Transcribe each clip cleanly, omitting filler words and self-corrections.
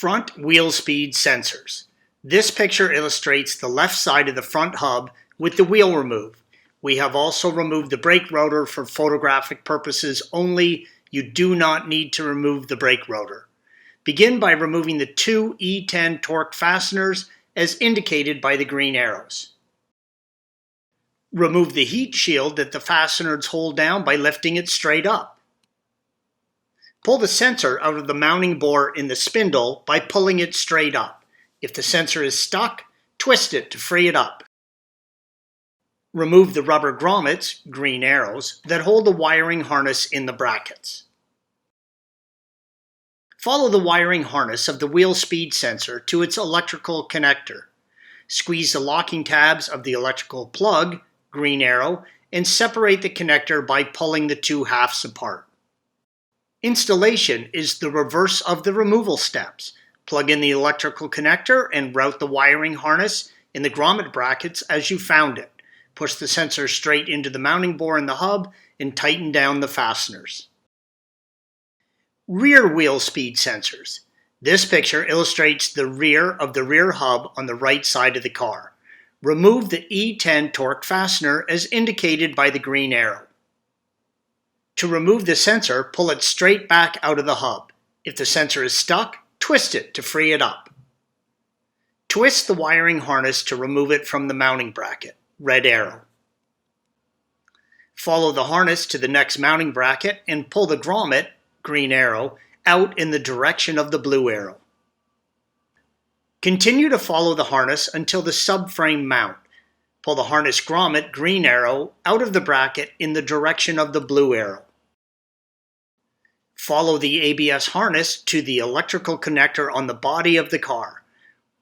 Front wheel speed sensors. This picture illustrates the left side of the front hub with the wheel removed. We have also removed the brake rotor for photographic purposes only. You do not need to remove the brake rotor. Begin by removing the two E10 torque fasteners as indicated by the green arrows. Remove the heat shield that the fasteners hold down by lifting it straight up. Pull the sensor out of the mounting bore in the spindle by pulling it straight up. If the sensor is stuck, twist it to free it up. Remove the rubber grommets, green arrows, that hold the wiring harness in the brackets. Follow the wiring harness of the wheel speed sensor to its electrical connector. Squeeze the locking tabs of the electrical plug, green arrow, and separate the connector by pulling the two halves apart. Installation is the reverse of the removal steps. Plug in the electrical connector and route the wiring harness in the grommet brackets as you found it. Push the sensor straight into the mounting bore in the hub and tighten down the fasteners. Rear wheel speed sensors. This picture illustrates the rear of the rear hub on the right side of the car. Remove the E10 torque fastener as indicated by the green arrow. To remove the sensor, pull it straight back out of the hub. If the sensor is stuck, twist it to free it up. Twist the wiring harness to remove it from the mounting bracket, red arrow. Follow the harness to the next mounting bracket and pull the grommet, green arrow, out in the direction of the blue arrow. Continue to follow the harness until the subframe mount. Pull the harness grommet, green arrow, out of the bracket in the direction of the blue arrow. Follow the ABS harness to the electrical connector on the body of the car.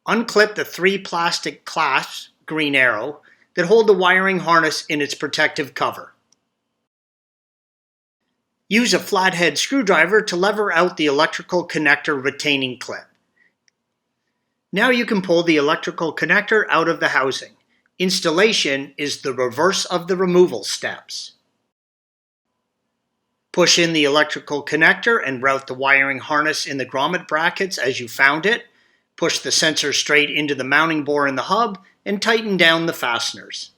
Unclip the three plastic clasps, green arrow, that hold the wiring harness in its protective cover. Use a flathead screwdriver to lever out the electrical connector retaining clip. Now you can pull the electrical connector out of the housing. Installation is the reverse of the removal steps. Push in the electrical connector and route the wiring harness in the grommet brackets as you found it. Push the sensor straight into the mounting bore in the hub and tighten down the fasteners.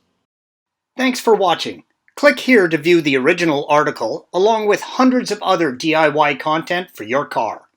Thanks for watching. Click here to view the original article along with hundreds of other DIY content for your car.